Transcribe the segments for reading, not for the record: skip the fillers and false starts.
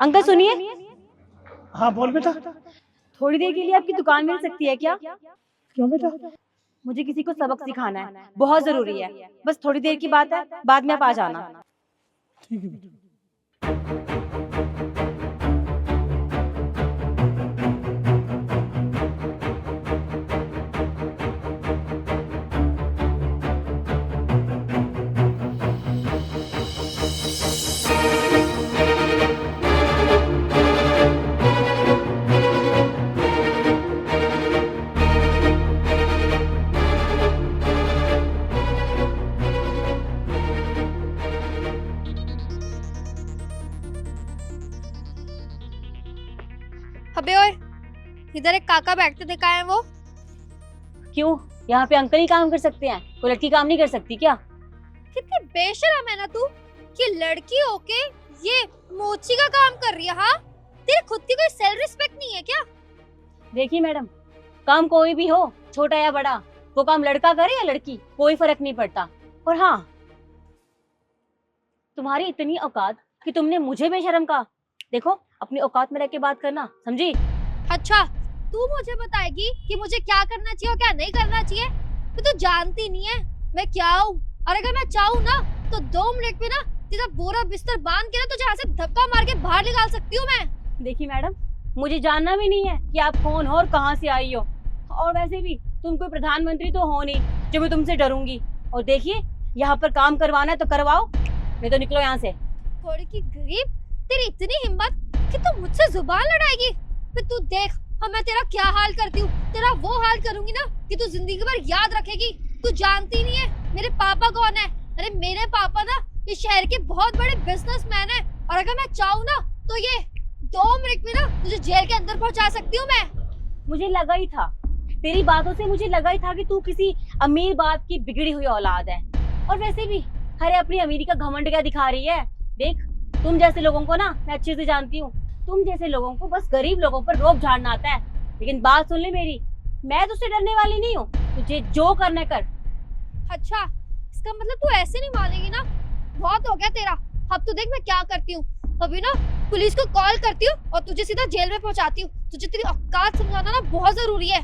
Uncle सुनिए, हाँ बोल बेटा। थोड़ी देर के लिए आपकी दुकान मिल सकती है क्या? क्यों बेटा? मुझे किसी को सबक सिखाना है, बहुत जरूरी है। बस थोड़ी देर की बात है, बाद में आप आ जाना। ठीक है बेटा। अबे ओए, इधर एक काका बैठते देखा है वो? क्यों, यहाँ पे अंकल ही काम कर सकते हैं, कोई लड़की काम नहीं कर सकती क्या? कितनी बेशरम है ना तू कि लड़की होके ये मोची का काम कर रही है। हाँ, तेरी खुद की कोई सेल्फ रिस्पेक्ट नहीं है क्या? देखिए मैडम, काम कोई भी हो, छोटा या बड़ा, वो काम लड़का करे या लड़की, कोई फर्क नहीं पड़ता। और हाँ, तुम्हारी इतनी औकात कि तुमने मुझे बेशरम कहा। देखो, अपनी औकात में रह के बात करना, समझी? अच्छा, तू मुझे बताएगी कि मुझे क्या करना चाहिए और क्या नहीं करना चाहिए? तो जानती नहीं है मैं क्या हूँ। और अगर मैं चाहूँ ना तो 2 मिनट में ना तेरा बोरा बिस्तर बांध के ना तुझे यहाँ से धक्का मार के बाहर निकाल सकती हूँ मैं। देखिए मैडम, मुझे जानना भी नहीं है कि आप कौन हो और कहाँ से आई हो। और वैसे भी तुम कोई प्रधानमंत्री तो हो नहीं जो मैं तुमसे डरूंगी। और देखिए, यहाँ पर काम करवाना है तो करवाओ, नहीं तो निकलो यहाँ से। थोड़ी की गरीब, तेरी इतनी हिम्मत कि तू मुझसे जुबान लड़ाएगी? फिर तू देख, अब मैं तेरा क्या हाल करती हूँ। तेरा वो हाल करूंगी ना कि तू जिंदगी भर याद रखेगी। तू जानती नहीं है मेरे पापा कौन है? अरे मेरे पापा ना इस शहर के बहुत बड़े बिजनेसमैन है। और अगर मैं चाहूँ ना तो ये 2 मिनट में ना तुझे जेल के अंदर पहुंचा सकती हूँ मैं। मुझे लगा ही था, तेरी बातों से मुझे लगा ही था कि तू किसी अमीर बाप की बिगड़ी हुई औलाद है। और वैसे भी अरे अपनी अमीरी का घमंड क्या दिखा रही है? देख, तुम जैसे लोगों को ना मैं अच्छे से जानती हूँ। तुम जैसे लोगों को बस गरीब लोगों पर रोब झाड़ना आता है। लेकिन बात सुन ले मेरी, मैं तुझसे डरने वाली नहीं हूँ। तुझे जो करना कर। अच्छा, इसका मतलब तू ऐसे नहीं मानेगी ना? बहुत हो गया तेरा। अब तो देख मैं क्या करती हूँ। अभी ना पुलिस को कॉल करती हूँ और तुझे सीधा जेल में पहुँचाती हूँ। तुझे तेरी औकात समझाना ना बहुत जरूरी है।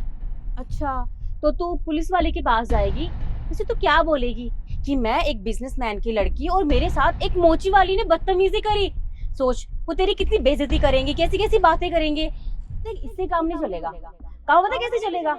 अच्छा, तो तू पुलिस वाले के पास जाएगी? वैसे तू क्या बोलेगी कि मैं एक बिजनेसमैन की लड़की और मेरे साथ एक मोची वाली ने बदतमीजी करी? सोच, वो तेरी कितनी बेइज्जती करेंगे, कैसी कैसी बातें करेंगे। देख, इससे काम नहीं चलेगा। काम पता कैसे चलेगा?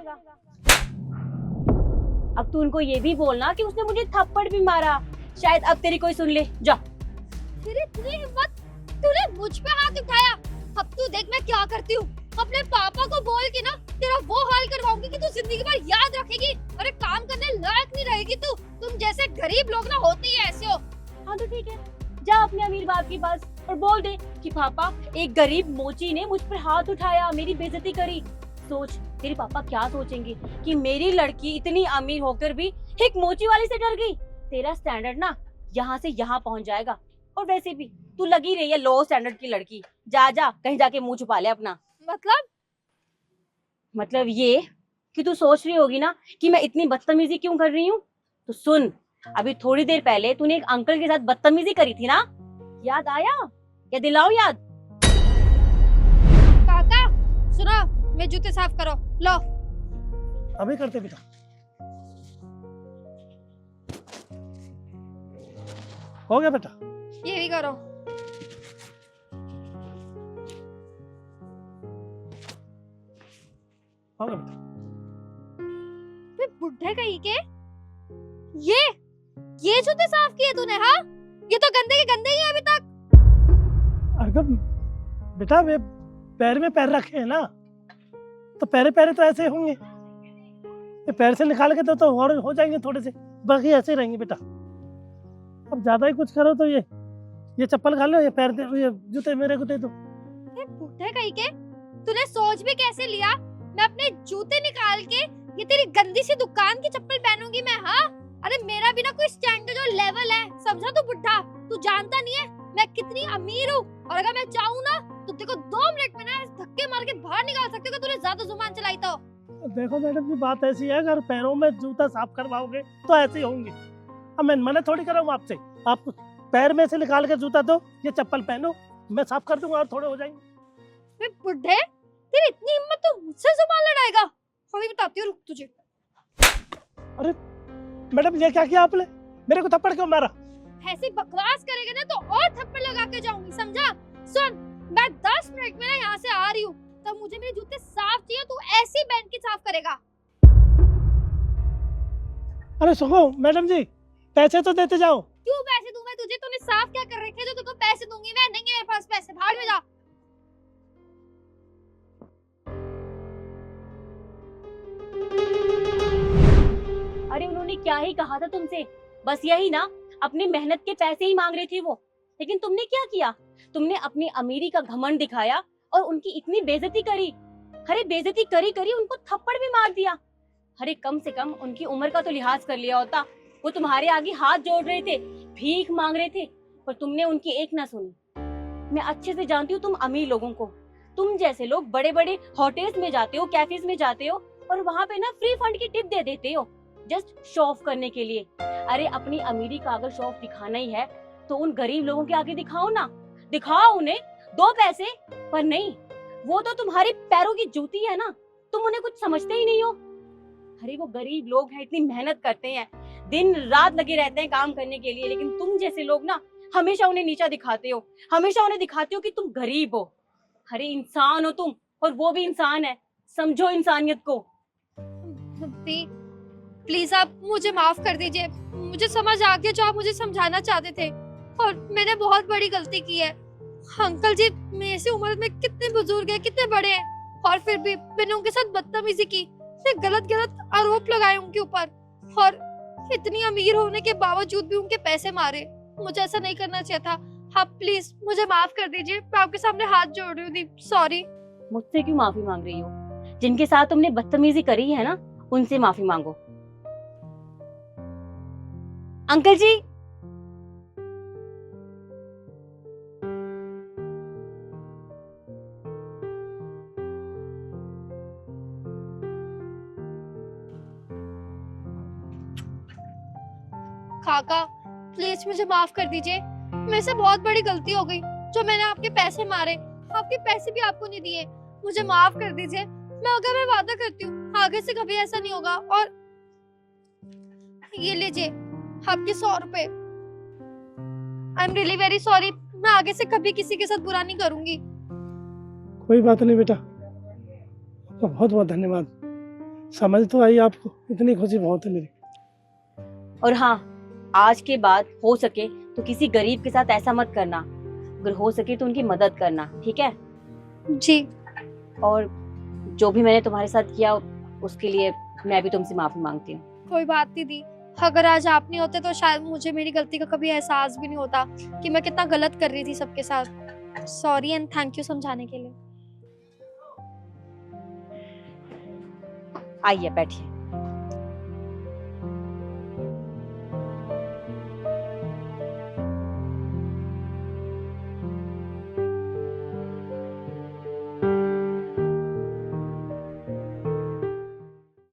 अब तू उनको ये भी बोलना कि उसने मुझे थप्पड़ भी मारा, शायद अब तेरी कोई सुन ले। जा। तेरी इतनी हिम्मत, तूने मुझ पे हाथ उठाया। अब तू देख मैं क्या करती हूँ। अपने पापा को बोल के ना तेरा वो हाल करवाऊंगी कि तू जिंदगी भर याद रखेगी। अरे काम करने लायक नहीं रहेगी तू। तुम जैसे गरीब लोग ना होते ही ऐसे हो। हाँ तो ठीक है, जा अपने अमीर बाप के पास और बोल दे कि पापा, एक गरीब मोची ने मुझ पर हाथ उठाया, मेरी बेइज्जती करी। सोच, तेरे पापा क्या सोचेंगे कि मेरी लड़की इतनी अमीर होकर भी एक मोची वाली से डर गई। तेरा स्टैंडर्ड ना यहाँ से यहाँ पहुँच जाएगा। और वैसे भी तू लगी रही है लो स्टैंडर्ड की लड़की। जा जा, कहीं जाके मुंह छुपा ले अपना। मतलब ये कि तू सोच रही होगी ना कि मैं इतनी बदतमीजी क्यों कर रही हूँ। तो सुन, अभी थोड़ी देर पहले तूने एक अंकल के साथ बदतमीजी करी थी ना, याद आया? या दिलाओ याद? काका सुनो, मेरे जूते साफ करो। लो। अभी करते बेटा। हो गया बेटा? ये भी करो। हो गया बेटा। बुढ़े कहीं के ये जूते साफ किए तूने? हाँ, ये तो गंदे के गंदे ही हैं अभी तक। अरे बेटा, वे पैर में पैर रखे हैं ना, तो पैरे पैरे तो ऐसे होंगे। ये पैर से निकाल के तो और हो जाएंगे थोड़े से, बाकी ऐसे ही रहेंगे बेटा। अब ज्यादा ही कुछ करो तो ये चप्पल खा लो, ये पैर दे, ये जूते मेरे को दे दो। बुढ़े कहीं के, तूने सोच भी कैसे लिया मैं अपने जूते निकाल के ये तेरी गंदी सी दुकान की चप्पल पहनूंगी मैं? हाँ, अरे मेरा भी ना कोई स्टैंडर्ड और लेवल है, समझा तू बुढ़ा? तू जानता नहीं है मैं कितनी अमीर हूँ। और अगर मैं चाहूँ ना तो तेरे को 2 मिनट में ना धक्के मार के बाहर निकाल सकती हूँ, तूने ज्यादा जुबान चलाई तो। देखो मैडम जी, बात ऐसी है, अगर पैरों में जूता साफ करवाओगे तो ऐसे ही होंगे। अब मैं मना थोड़ी कर रहा हूँ आपसे। आप पैर में से निकाल के जूता दो, ये चप्पल पहनो, मैं साफ कर दूंगा और थोड़े हो जाएंगे। वे बुड्ढे, तेरी इतनी हिम्मत तो मुझसे जुबान लड़ाएगा? अभी बताती हूँ, रुक तुझे। मैडम ये क्या किया आपने? मेरे को थप्पड़ क्यों मारा? ऐसी बकवास करेगा ना तो और थप्पड़ लगा के जाऊंगी, समझा? सुन, मैं 10 मिनट में ना यहाँ से आ रही हूँ, तब मुझे मेरे जूते साफ चाहिए, तू ऐसी बैंड की साफ करेगा। अरे सुनो मैडम जी, पैसे तो देते जाओ। क्यों पैसे दूं मैं तुझे? तूने साफ क्या कर रखे जो तुझको पैसे दूंगी मैं? नहीं है मेरे पास पैसे, भाड़ में जा। अरे उन्होंने क्या ही कहा था तुमसे, बस यही ना, अपनी मेहनत के पैसे ही मांग रही थी वो। लेकिन तुमने क्या किया? तुमने अपनी अमीरी का घमंड दिखाया और उनकी इतनी बेइज्जती करी। अरे बेइज्जती करी करी उनको थप्पड़ भी मार दिया। अरे कम से कम उनकी उम्र का तो लिहाज कर लिया होता। वो तुम्हारे आगे हाथ जोड़ रहे थे, भीख मांग रहे थे, पर तुमने उनकी एक ना सुनी। मैं अच्छे से जानती हूँ तुम अमीर लोगों को। तुम जैसे लोग बड़े बड़े होटल्स में जाते हो, कैफेज में जाते हो और वहाँ पे ना फ्री फंड की टिप दे देते हो, जस्ट शो ऑफ करने के लिए। अरे अपनी अमीरी का अगर शो ऑफ दिखाना ही है तो उन गरीब लोगों के आगे दिखाओ ना, दिखाओ उन्हें, दो पैसे। पर नहीं, वो तो तुम्हारे पैरों की जूती है ना, तुम उन्हें कुछ समझते ही नहीं हो। अरे वो गरीब लोग हैं, इतनी मेहनत करते हैं, दिन रात लगे रहते हैं काम करने के लिए, लेकिन तुम जैसे लोग ना हमेशा उन्हें नीचा दिखाते हो, हमेशा उन्हें दिखाते हो कि तुम गरीब हो। अरे इंसान हो तुम, और वो भी इंसान है, समझो इंसानियत को। प्लीज आप मुझे माफ कर दीजिए, मुझे समझ आ गया जो आप मुझे समझाना चाहते थे, और मैंने बहुत बड़ी गलती की है। अंकल जी मेरे से उम्र में कितने बुजुर्ग हैं, कितने बड़े हैं, और फिर भी मैंने उनके साथ बदतमीजी की, गलत गलत आरोप लगाए उनके ऊपर, और इतनी अमीर होने के बावजूद भी उनके पैसे मारे। मुझे ऐसा नहीं करना चाहिए था। आप प्लीज मुझे माफ कर दीजिए, मैं आपके सामने हाथ जोड़ रही हूँ, सॉरी। मुझसे क्यों माफी मांग रही हो? जिनके साथ तुमने बदतमीजी करी है ना, उनसे माफी मांगो। अंकल जी, काका प्लीज मुझे माफ कर दीजिए, मेरे से बहुत बड़ी गलती हो गई जो मैंने आपके पैसे मारे, आपके पैसे भी आपको नहीं दिए, मुझे माफ कर दीजिए। मैं वादा करती हूँ आगे से कभी ऐसा नहीं होगा। और ये लीजिए आपके 100 रुपए। I am really very sorry, मैं आगे से कभी किसी के साथ बुरा नहीं करूंगी। कोई बात नहीं बेटा, तो बहुत बहुत धन्यवाद। समझ तो आई आपको, इतनी खुशी बहुत है मेरी। और हाँ, आज के बाद हो सके तो किसी गरीब के साथ ऐसा मत करना, अगर हो सके तो उनकी मदद करना, ठीक है? जी। और जो भी मैंने तुम्हारे साथ किया उसके लिए मैं भी तुमसे माफी मांगती हूँ। कोई बात नहीं दी, अगर आज आप नहीं होते तो शायद मुझे मेरी गलती का कभी एहसास भी नहीं होता कि मैं कितना गलत कर रही थी सबके साथ। सॉरी एंड थैंक यू समझाने के लिए। आइए बैठिए।